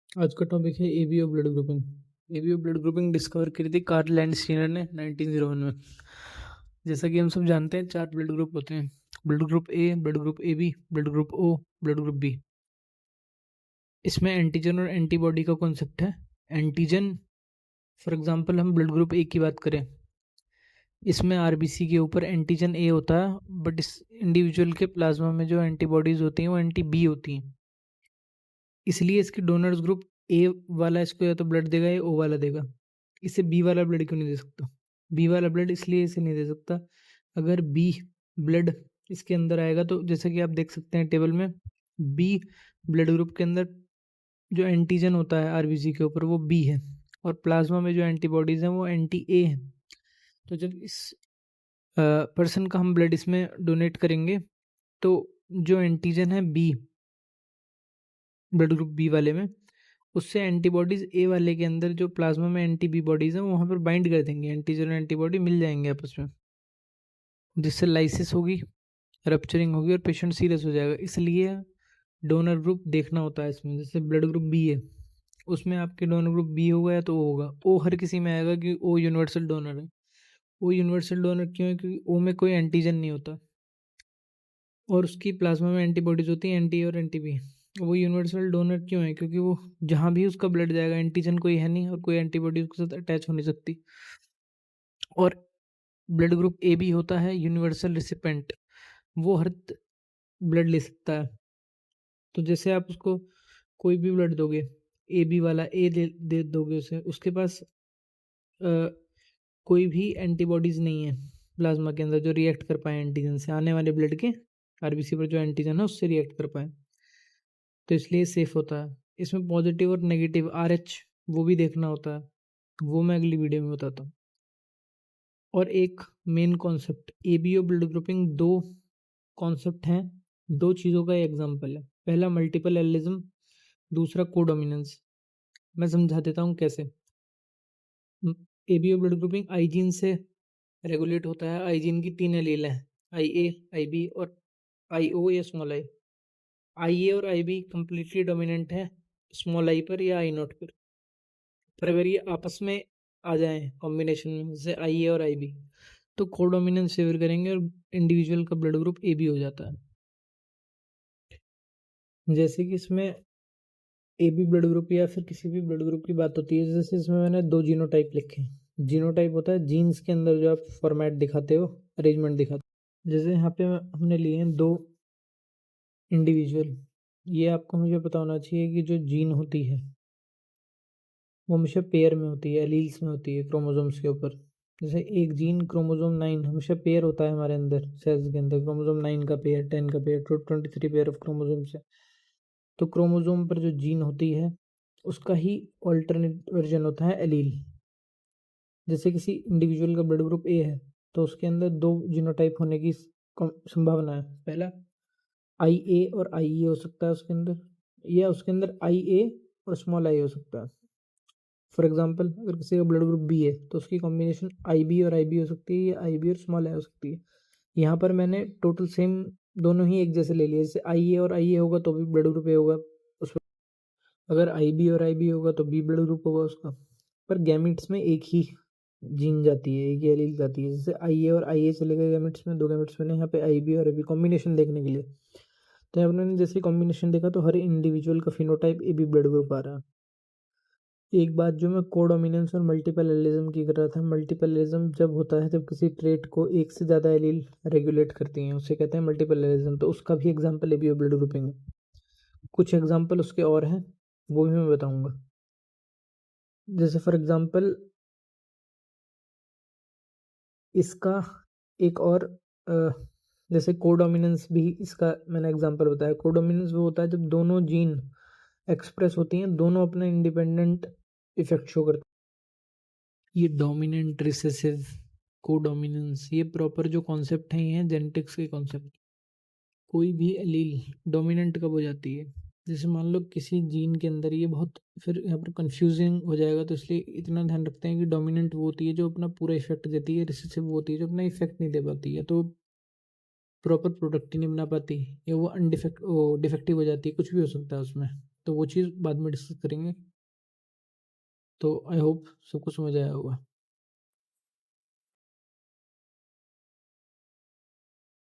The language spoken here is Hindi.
आज का टॉपिक है ABO blood grouping. ABO blood grouping discover करी थी कार्ल लैंडस्टीनर ने 1901 में। जैसा कि हम सब जानते हैं 4 ब्लड ग्रुप होते हैं: blood group A, blood group A B, blood group O, blood group B. इसमें एंटीजन और एंटीबॉडी का कॉन्सेप्ट है। एंटीजन, फॉर एग्जांपल हम ब्लड ग्रुप ए की बात करें, इसमें आरबीसी के ऊपर एंटीजन ए होता है, बट इस इंडिविजुअल के प्लाज्मा में जो एंटीबॉडीज होती हैं वो एंटी बी होती हैं। इसलिए इसके डोनर्स ग्रुप ए वाला इसको या तो ब्लड देगा या ओ वाला देगा। इसे बी वाला ब्लड क्यों नहीं दे सकता? बी वाला ब्लड इसलिए इसे नहीं दे सकता, अगर बी ब्लड इसके अंदर आएगा तो जैसे कि आप देख सकते हैं टेबल में, बी ब्लड ग्रुप के अंदर जो एंटीजन होता है आरबीसी के ऊपर वो बी है, और प्लाज्मा में जो एंटीबॉडीज हैं वो एंटी ए है। तो जब इस पर्सन का हम ब्लड इसमें डोनेट करेंगे तो जो एंटीजन है बी ब्लड ग्रुप बी वाले में, उससे एंटीबॉडीज ए वाले के अंदर जो प्लाज्मा में एंटी बी बॉडीज हैं वहाँ पर बाइंड कर देंगे, एंटीजन और एंटीबॉडी मिल जाएंगे आपस में, जिससे लाइसिस होगी, रप्चरिंग होगी और पेशेंट सीरियस हो जाएगा। इसलिए डोनर ग्रुप देखना होता है इसमें। जैसे ब्लड ग्रुप बी है, उसमें आपके डोनर ग्रुप बी होगा या तो ओ होगा। ओ हर किसी में आएगा कि ओ यूनिवर्सल डोनर है। ओ यूनिवर्सल डोनर क्यों है? क्योंकि ओ में कोई एंटीजन नहीं होता और उसकी प्लाज्मा में एंटीबॉडीज होती हैं, एंटी और एंटी बी। वो यूनिवर्सल डोनर क्यों है? क्योंकि वो जहाँ भी उसका ब्लड जाएगा एंटीजन कोई है नहीं और कोई एंटीबॉडी उसके साथ अटैच हो नहीं सकती। और ब्लड ग्रुप ए बी होता है यूनिवर्सल रिसिपेंट, वो हर ब्लड ले सकता है। तो जैसे आप उसको कोई भी ब्लड दोगे, ए बी वाला ए दे दोगे उसे, उसके पास कोई भी एंटीबॉडीज नहीं है प्लाज्मा के अंदर जो रिएक्ट कर पाए एंटीजन से, आने वाले ब्लड के आरबीसी पर जो एंटीजन है उससे रिएक्ट कर पाए, तो इसलिए सेफ होता है। इसमें पॉजिटिव और नेगेटिव आरएच वो भी देखना होता है, वो मैं अगली वीडियो में बताता हूँ। और एक main concept, ABO blood grouping दो कॉन्सेप्ट हैं, दो चीज़ों का एग्जाम्पल है। पहला मल्टीपल एलिज्म, दूसरा कोडोमिनेंस। मैं समझा देता हूँ कैसे। एबीओ ब्लड ग्रुपिंग आई जीन से रेगुलेट होता है। आई जीन की 3 एलील हैं, आई ए, आई बी और आई ओ या स्मॉल आई। आई ए और आई बी कम्प्लीटली डोमिनेंट है स्मॉल आई पर या आई नोट पर अगर ये आपस में आ जाएं कॉम्बिनेशन में, जैसे आई ए और आई बी, तो कोडोमिनेंस फेवर करेंगे और इंडिविजुअल का ब्लड ग्रुप ए बी हो जाता है। जैसे कि इसमें ए बी ब्लड ग्रुप या फिर किसी भी ब्लड ग्रुप की बात होती है, जैसे इसमें मैंने 2 जीनोटाइप लिखे हैं। जीनोटाइप होता है जीन्स के अंदर जो आप फॉर्मेट दिखाते हो, अरेंजमेंट दिखाते हो। जैसे यहाँ पे हमने लिए हैं 2 इंडिविजुअल। ये आपको मुझे पता होना चाहिए कि जो जीन होती है वो हमेशा पेयर में होती है, एलील्स में होती है, क्रोमोसोम्स के ऊपर। जैसे एक जीन क्रोमोसोम 9 हमेशा पेयर होता है हमारे अंदर, सेल्स के अंदर क्रोमोसोम 9 का पेयर, 10 का पेयर, 23 पेयर ऑफ क्रोमोसोम्स है। तो क्रोमोसोम पर जो जीन होती है उसका ही ऑल्टरनेट वर्जन होता है एलील। जैसे किसी इंडिविजुअल का ब्लड ग्रुप ए है तो उसके अंदर 2 जीनोटाइप होने की संभावना है। पहला आई ए और आई ए हो सकता है उसके अंदर, या उसके अंदर आई ए और स्मॉल आई हो सकता है। फॉर एग्जाम्पल अगर किसी का ब्लड ग्रुप बी है तो उसकी कॉम्बिनेशन आई बी और आई बी हो सकती है या आई बी और स्मॉल आई हो सकती है। यहाँ पर मैंने टोटल सेम दोनों ही एक जैसे ले लिए। जैसे आई ए और आई ए होगा तो भी ब्लड ग्रुप ए होगा उसमें, अगर आई बी और आई बी होगा तो बी ब्लड ग्रुप होगा उसका। पर गैमिट्स में एक ही जीन जाती है, एक ही एलील जाती है। जैसे आई ए और आई ए चले गए गैमिट्स में, 2 गैमिट्स में, यहाँ पे आई बी और आई बी कॉम्बिनेशन देखने के लिए। तो यहाँ पर मैंने जैसे कॉम्बिनेशन देखा तो हर इंडिविजुअल का phenotype A B blood group आ रहा है। एक बात जो मैं कोडोमिनेंस और मल्टीपल एलिज्म की कर रहा था, मल्टीपल एलिज्म जब होता है जब किसी ट्रेट को एक से ज़्यादा एलील रेगुलेट करती हैं, उसे कहते हैं मल्टीपल एलिज्म। तो उसका भी एग्जांपल एबीओ ब्लड ग्रुपिंग है। कुछ एग्जांपल उसके और हैं वो भी मैं बताऊंगा। जैसे फॉर एग्जांपल इसका एक और जैसे कोडोमिनेंस भी इसका मैंने एग्जांपल बताया। कोडोमिनेंस वो होता है जब दोनों जीन एक्सप्रेस होती हैं, दोनों अपना इंडिपेंडेंट इफेक्ट शो करते हैं। ये डोमिनेंट, रिसेसिव, कोडोमिनेंस, ये प्रॉपर जो कॉन्सेप्ट हैं ये हैं जेनेटिक्स के कॉन्सेप्ट। कोई भी एलील डोमिनेंट कब हो जाती है? जैसे मान लो किसी जीन के अंदर, ये बहुत फिर यहाँ पर कंफ्यूजिंग हो जाएगा तो इसलिए इतना ध्यान रखते हैं कि डोमिनेंट वो होती है जो अपना पूरा इफेक्ट देती है, रिसेसिव वो होती है जो अपना इफेक्ट नहीं दे पाती है, तो प्रॉपर प्रोडक्ट ही नहीं बना पाती, या वो अनडिफेक्ट वो डिफेक्टिव हो जाती है, कुछ भी हो सकता है उसमें। तो वो चीज़ बाद में डिस्कस करेंगे। तो आई होप सबको समझ आया होगा।